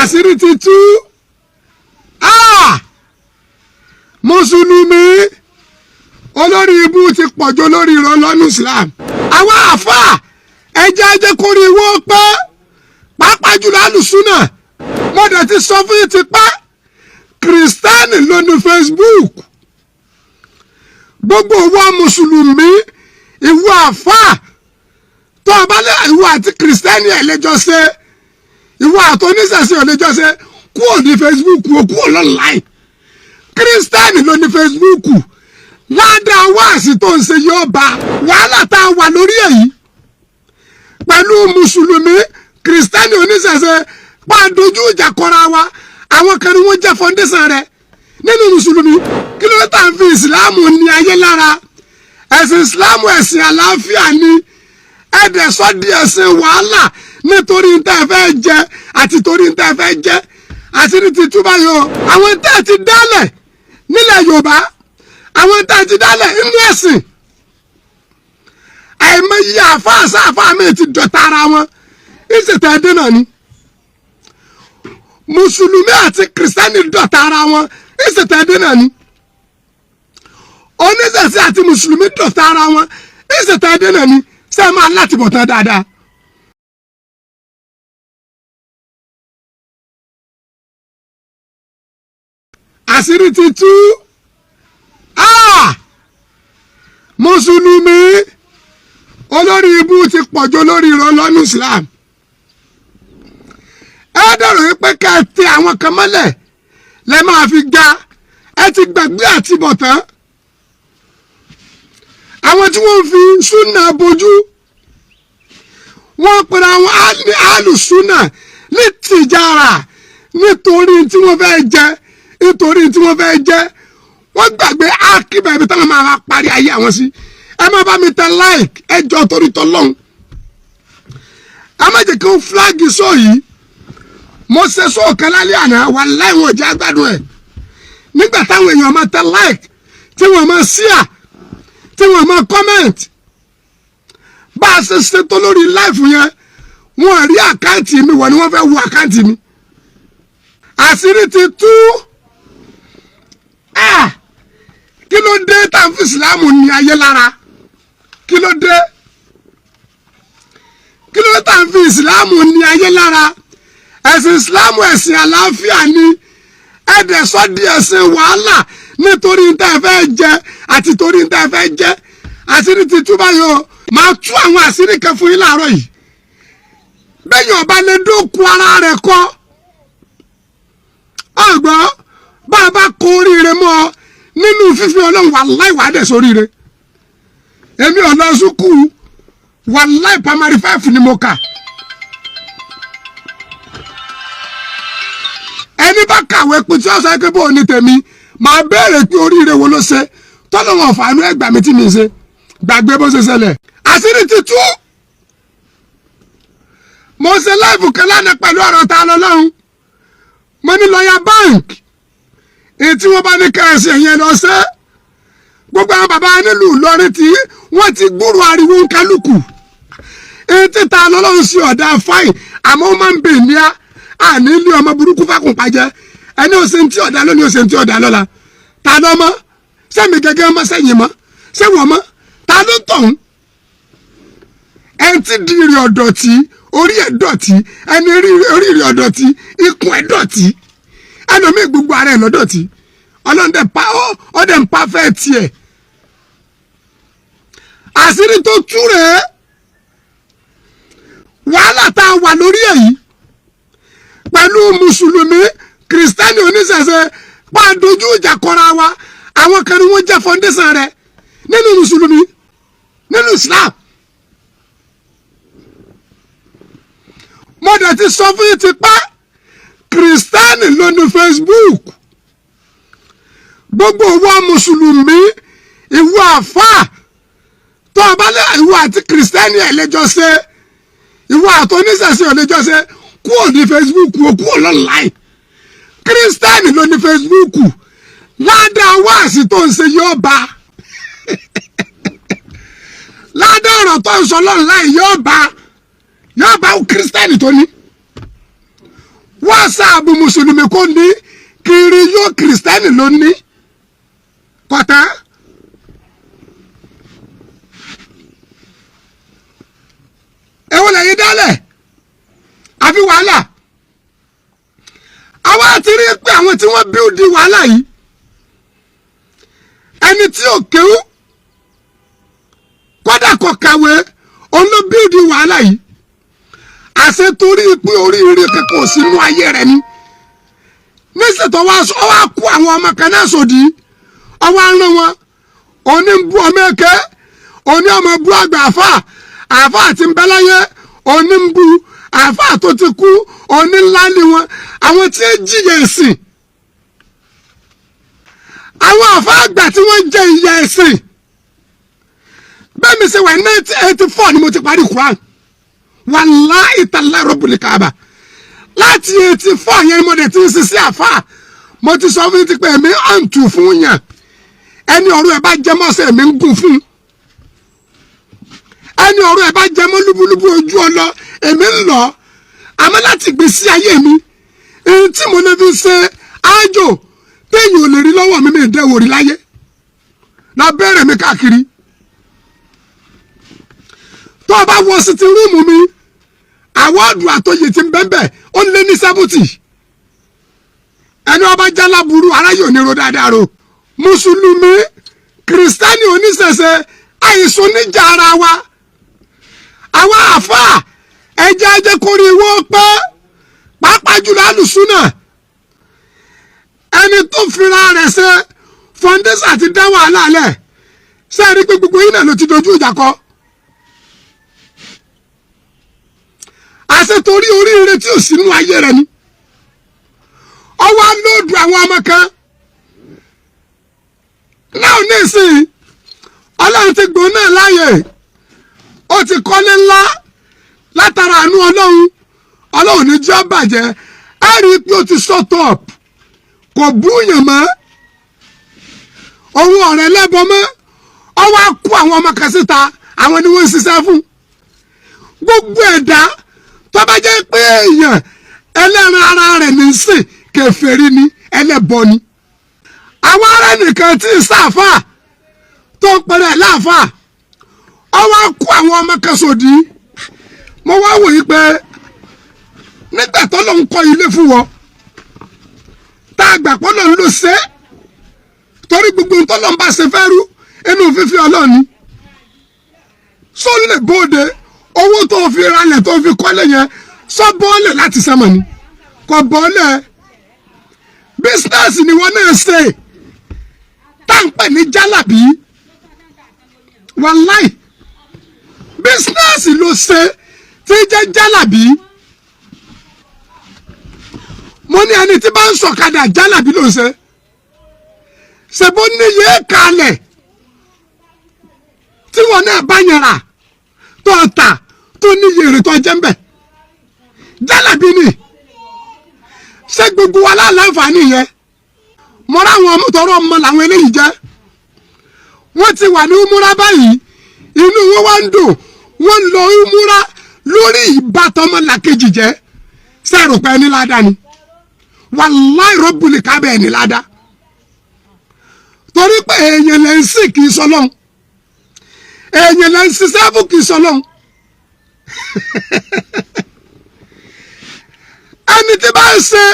Asiri Titu. Mùsùlùmí olórí ibu ti pọ̀jù lórí ìrọ̀lọ́nù Islam. Àwọn àfà ẹjẹ́ kórí wọ́n pẹ́ pàápàá jùlọ Ahlu Sunnah. Mo dẹ̀ ti sọ fún yín ti pẹ́ Kìrìsìtẹ́nì ló ní Facebook. Gbogbo wa mùsùlùmí ìwọ àfà tó bá lé ìwọ àti Kìrìsìtẹ́nì ẹlẹ́jọ́ ṣe ìwọ àti oníṣẹ̀ṣe ẹlẹ́jọ́ ṣe kúrò ní Facebook o kúrò online. Kìrìsìtẹ́nì ló ní Facebook. Ládàá wáàsí tó ń ṣe yóò bá wàhálà tá a wà lórí èyí pẹ̀lú mùsùlùmí Kìrìsìtẹ́nì oníṣẹ̀ṣe pàdójú ìjà kọra wa. Àwọn kan ni wọ́n jẹ́ foundation rẹ̀ nínú mùsùlùmí. Kí ló tà ń fi ìsìláàmù ní ayé lára? Ẹ̀sìn ìsìláàmù ẹ̀sìn àlàáfíà ni. Ẹ̀dẹ̀ sọ di ẹ̀sìn wàhálà nítorí ń tẹ́ fẹ́ jẹ àti torí ń tẹ́ fẹ́ jẹ. Àṣírí ti tú báyìí o. Àwọn tẹ́ ti dálẹ̀ nílẹ̀ Yorùbá, àwọn tẹ́ ti dálẹ̀ nínú ẹ̀sìn. Àìmọye àfáà mi ti dọ̀tá ara wọn. Ìṣètò ẹ̀dín náà ni. Mùsùlùmí àti Kìrìsìtẹ́nì dọ̀tá ara wọn. Ìṣètò ẹ̀dín náà ni. Oníṣẹ̀ṣe àti mùsùlùmí dọ̀tá ara wọn. Ìṣètò ẹ̀dín náà ni. Ṣé ẹ máa láti bọ̀ tán dáadáa? Asiri Titu. Mùsùlùmí olórí ibu ti pọ̀jù lórí ìrọ̀lọ́nù Islam. Ẹ dẹ̀rọ̀ yìí pé ká tẹ àwọn kan mọ́lẹ̀ lẹ́ máa fi ga. Ẹ ti gbàgbé àti bọ̀ tán. Àwọn tí wọ́n fi súnà bojú wọ́n pèrè àwọn Ahlu Sunnah ní tìjára nítorí tí wọ́n fẹ́ jẹ. Nítorí tí wọ́n fẹ́ jẹ́ wọ́n gbàgbé àkíbà ibi táwọn máa parí ayé àwọn sí. Ẹ má bá mi tẹ like ẹjọ́ torí tọ́lọ́hún. Ẹ má jẹ́ kí n flag sọ yìí. Mo ṣe sọ ọ̀kan lálẹ́ àná wà láìwọ̀n jẹ́ àgbàdo ẹ̀. Nígbà táwọn èèyàn máa tẹ like tí wọ́n máa share tí wọ́n máa comment. Bá a ṣe ṣètò lórí live yẹn wọ́n rí àkáǹtì mi wọ́n ni wọ́n fẹ́ wo àkáǹtì mi. Àṣírí ti tú. Kí ló dé tá ń fi ìsìláàmù ní ayé lára? Kí ló dé? Kí ló dé tá ń fi ìsìláàmù ní ayé lára? Ẹ̀sìn ìsìláàmù ẹ̀sìn àlàáfíà ni. Ẹ̀dẹ̀ sọ di ẹ̀sìn wàhálà nítorí ń tẹ́ fẹ́ jẹ àti torí ń tẹ́ fẹ́ jẹ. Àṣírí ti tú báyìí o. Màá tú àwọn àṣírí kan fún yín láàárọ̀ yìí. Bẹ́ẹ̀ni ọba lè dókun ara rẹ̀ kọ́. Ọgbọ́n bá a bá kó oríire mọ́ ọ nínú fífi Ọlọ́run wàláì wà á dẹ̀ sóríire. Èmi ọ̀nà sùkú wàláì primary 5 ni mo kà. Ẹni bá kàwé pé tí ó sọ pé bó ní tèmi màá béèrè pé oríire wo ló ṣe tọ́lọ́wọ̀n fàánú ẹgbà mi tí mi ṣe gbàgbé bó ṣe ṣẹlẹ̀. Àṣírí ti tú. Mo ṣe láìfù kan lánàá pẹ̀lú ọ̀rọ̀ ta lọ́lọ́run. Mo ní lọ́yà bank èyí tí wọ́n bá ní kẹ́ẹ̀sì ẹ̀yẹn lọ ṣe. Gbogbo àwọn bàbá nílùú Ìlọrin tí wọ́n ti gbúrò ariwo ń kálukú. Èyí tí ta lọ́lọ́run sí ọ̀dà fáìn àmọ́ ó máa ń bè ní àní ilé ọmọ burúkú fákùn pàjẹ́. Ẹni ó ṣe ń tí ọ̀dà lónìí ó ṣe ń tí ọ̀dà lọ́la. Ta ló mọ́? Sẹ́mi gẹ́gẹ́ mọ́ sẹ́yìn mọ́? Ṣé wọ́n mọ́? Ta ló tọ̀hún? Ẹni tí di ìrì ọ̀dọ̀tí orí ẹ̀ dọ̀tí ẹni orí ìrì ọ̀dọ̀tí ikùn ẹ̀ dọ̀tí ẹlòmíì gbogbo ara ẹ̀ lọ́dọ̀tí ọlọ́dẹ ọdẹ ń pa fẹ́ tiẹ̀. Àṣírí tó tú rèé wàhálà tá a wà lórí èyí pẹ̀lú mùsùlùmí Kìrìsìtẹ́nì oníṣẹ̀ṣe pàdójú ìjà kọra wa. Àwọn kan ni wọ́n jẹ́ foundation rẹ̀ nínú mùsùlùmí nínú Islam. Mo dẹ̀ ti sọ fún yín ti pẹ́ Kìrìsìtẹ́nì ló ní Facebook. Gbogbo wa mùsùlùmí ìwọ àfáà tó o bá lé ìwọ àti Kìrìsìtẹ́nì ẹlẹ́jọ́ ṣe ìwọ àti oníṣẹ̀ṣe ẹlẹ́jọ́ ṣe kúrò ní Facebook o kúrò online. Kìrìsìtẹ́nì ló ní Facebook. Ládàá wáàsí tó ń ṣe yóò bá. Ládàá ọ̀rọ̀ tó ń sọ online yóò bá. Yóò bá Kìrìsìtẹ́nì tó ní. WhatsApp mùsùlùmí kò ní kiri yóò kìrìsìtẹ́nì ló ní kọ́tà. Èwo lẹ́yìn dálẹ̀ àfi wàhálà. Àwa ti rí pé àwọn tí wọ́n bíúdì wàhálà yìí ẹni tí ò kéwú kódà kò kàwé òun ló bíúdì wàhálà yìí. Àṣẹ torí pé oríire kẹ́kọ̀ọ́ sínú ayé rẹ̀ ni. Níṣètò wa kú àwọn ọmọ kan náà sòdì ọwọ́ arán wọn òní ń bú ọmọ ẹ̀kẹ́ òní ọmọ bú àgbà àfà àti ń bẹ láyé òní ń bú àfà tó ti kú òní ńlá ni wọn àwọn tí ń jìyà ẹ̀sìn àwọn àfà àgbà tí wọ́n jẹ ìyà ẹ̀sìn. Bẹ́ẹ̀ mi ṣe wà 1984 ni mo ti parí Quran wàláhì tàláhì Rabbul Kaaba láti 84 yẹn mo dẹ̀ ti ń ṣiṣẹ́ àfà mo ti sọ fún ti pé èmi àǹtù fún yàn ẹni ọ̀rọ̀ ẹ̀ bá jẹ́ mọ́sẹ̀ èmi ń gùn fún ẹni ọ̀rọ̀ ẹ̀ bá jẹ́ mọ́ lúbúlúbú ojú ọlọ èmi ń lọ àmọ́ láti gbèsè ayé mi èyí tí mo lè fi ṣe ájò téèyàn ò lè rí lọ́wọ́ mi dẹ́wò rí láyé lọ bẹ̀rẹ̀ mi káàkiri tó o bá wọ sí ti rúùmù mi àwọ́ọ̀dù àtòyè ti ń bẹ́ẹ̀ ó lé ní 70 ẹni ọba jálá burú aráyè ò ní ro dáadáa ro mùsùlùmí kìrìsìtánì oníṣẹ̀ṣe àìsùn níjà ara wa àwọn àfà ẹjẹ́ ajẹ́ kórí ìwọ pé pàápàá jùlọ Ahlu Sunnah ẹni tó fira rẹ̀ ṣe fọ́ndésà ti dá wàhálà lẹ̀ ṣe é rí pé gbogbo yìí náà ló ti dojú ìjà kọ. Àṣẹ torí oríire tí ò sínú ayé rẹ̀ ni ọwọ́ lóòdù àwọn ọmọ kan náà ní ìsìn Ọlọ́run ti gbòó náà láàyè ó ti kọ́lé ńlá látara àánú Ọlọ́run ní jẹ́ bàjẹ́ á rí i pé ó ti shut up kò búyàn mọ́ òun ọ̀rẹ́ lẹ́bọ mọ́ ọwọ́ kú àwọn ọmọ kan síta àwọn ni wọ́n ń ṣiṣẹ́ fún gbogbo ẹ̀dá tó bá jẹ́ pé èèyàn ẹlẹ́ran ara rẹ̀ ní sìn kèfèrí ni ẹlẹ́bọ ni. Àwọn ará nìkan tí ń sáfà tó ń pẹ̀lẹ́ láàfà ọwọ́ kú àwọn ọmọ kan sòdí mo wá wò yí pé nígbà tó lọ ń kọ́ ilé fún wọn tá a gbà pọ́ lọ ń lò ṣe torí gbogbo tó lọ ń bá ṣe fẹ́ rú inú fífi ọlọ́ọ̀ni sọ lè bóde owó tó fi ralẹ̀ tó fi kọ́lé yẹn sọ bọ́ọ̀lẹ̀ láti sẹ́mọ̀ ni kò bọ́ọ̀lẹ̀ bísínẹ́sì ni wọ́n náà ṣe táǹpẹ̀ ní jálàbí wàláì bísínẹ́sì ló ṣe tí jẹ́ jálàbí mo ní ẹni tí bá ń sọ̀kadà jálàbí ló ṣe bó níye kalẹ̀ tí wọn náà bá yẹn rà tó ta tó níye èrè tó jẹ́ ń bẹ̀ jálàbí ni ṣé gbogbo wa láǹfààní yẹn mo ráwọn ọmọ tọrọ ọmọ làwọn eléyìí jẹ́ wọ́n ti wà ní umura báyìí inú wọn wá ń dùn wọ́n lọ umura lórí ìbátan ọmọlàkejì jẹ́ sẹ́rù pé ẹni ládàá ni wàláì Rabbul Kaaba ẹni ládàá torí pé èèyàn lè ń sìn kì í sọlọ́n èèyàn lè ń ṣiṣẹ́ fún kì í sọlọ́n ẹni tí bá ń ṣe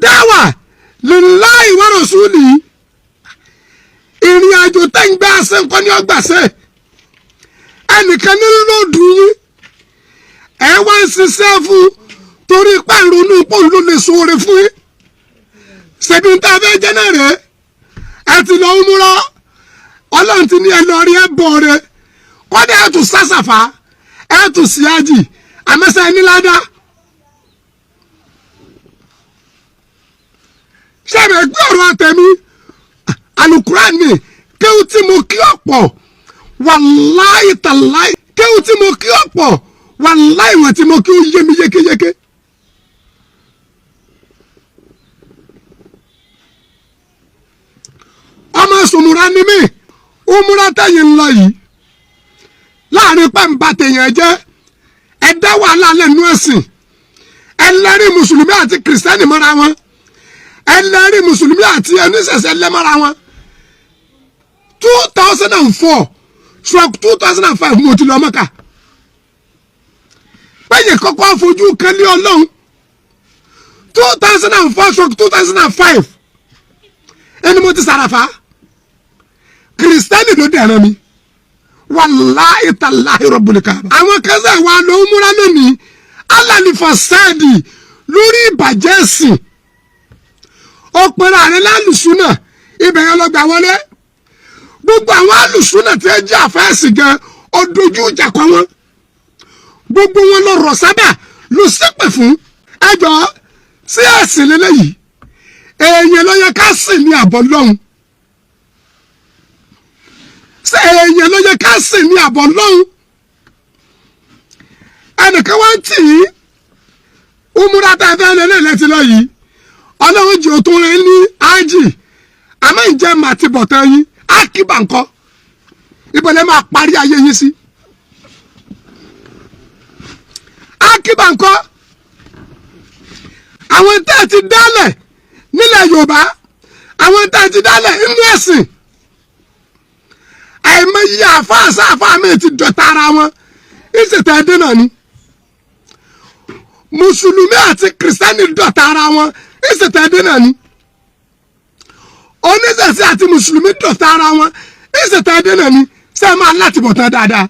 dáwà lillahi wa rasuli ìrìn àjò tẹ́ ń gbé àṣẹ nǹkan ní ọgbà ṣe ẹnìkan ní lòdù yín ẹ wá ń ṣiṣẹ́ fún torí pé ìrònú ipò ló lè sóore fún yín ṣèbí ń tá a fẹ́ jẹ́ náà rèé ẹ ti lọ múra Ọlọ́run ti ní ẹ lọ rí ẹ bọ̀ rẹ kọ́dà ẹ tún sásàfà ẹ tún síájì àmẹ́sẹ̀ ẹni ládàá. ṣẹ́mi ẹgbẹ́ ọ̀rọ̀ àtẹ̀mí alukurani kéwù tí mo kí ọ̀pọ̀ wàláì tàláì kéwù tí mo kí ọ̀pọ̀ wàláì wọ̀n tí mo kí ó yé mi yékéyéké. ọmọ sùnmùrà ni mí umura tẹ̀yìn lọ yìí láàrin pẹ̀mbà tèèyàn jẹ́ ẹ dá wàhálà lẹ́nu ẹ̀sìn ẹ ẹlẹ́rìí mùsùlùmí àti kìrìsìtẹ́nì mọ́ra wọn ẹlẹ́rìí mùsùlùmí àti oníṣẹ̀ṣẹ̀ lẹ́mọ́ra wọn 2004/2005 mo ti lọ Mẹ́kà bẹ́yẹ̀ kọ́kọ́ fojú kan lé Ọlọ́run 2004/2005 ẹni mo ti sàràfà kìrìsìtẹ́nì ló dẹ̀ràn mi wàláhì tàláhì Rabbul Kaaba. àwọn kẹsẹ̀ wa ló ń múra lónìí alàlìfọ̀ sẹ́ẹ̀dì lórí ìbàjẹ́ ẹ̀sìn ọ̀pẹ̀rẹ̀ àrẹ Ahlu Sunnah ibẹ̀ yẹn lọ gbà wọlé gbogbo àwọn Ahlu Sunnah tí ẹ jẹ́ àfẹ́sì gan ọdójú ìjà kọ wọn gbogbo wọn lọ rọ̀ sábà ló ṣépè fún ẹjọ́ sí ẹ̀sìn lélẹ́yìí èèyàn ló yẹ ká sìn ní àbọ̀ lọ́hùn ṣé èèyàn ló yẹ ká sìn ní àbọ̀ lọ́hùn ẹnìkan wá ń tì í umura tá a fẹ́ lẹ́lẹ́ lẹ́tí lọ yìí Ọlọ́run jẹ́ òtún rẹ̀ ní ájì àmọ́ ìjẹ́ màtí bọ̀tán yín ákíbà ńkọ́ ìbọ̀lẹ́ máa parí ayé yín sí ákíbà ńkọ́ àwọn tẹ́ ẹ ti dálẹ̀ nílẹ̀ Yorùbá àwọn tẹ́ ẹ ti dálẹ̀ nínú ẹ̀sìn àìmọye àfáàsáfáà mi ti dọ̀tá ara wọn ìṣètò ẹdín náà ni mùsùlùmí àti kìrìsìtẹ́nì dọ̀tá ara wọn ìṣètò ẹdín náà ni oníṣẹ̀ṣẹ̀ àti mùsùlùmí dọ̀tá ara wọn ìṣètò ẹdín náà ni ṣé máa láti bọ̀ tán dáadáa.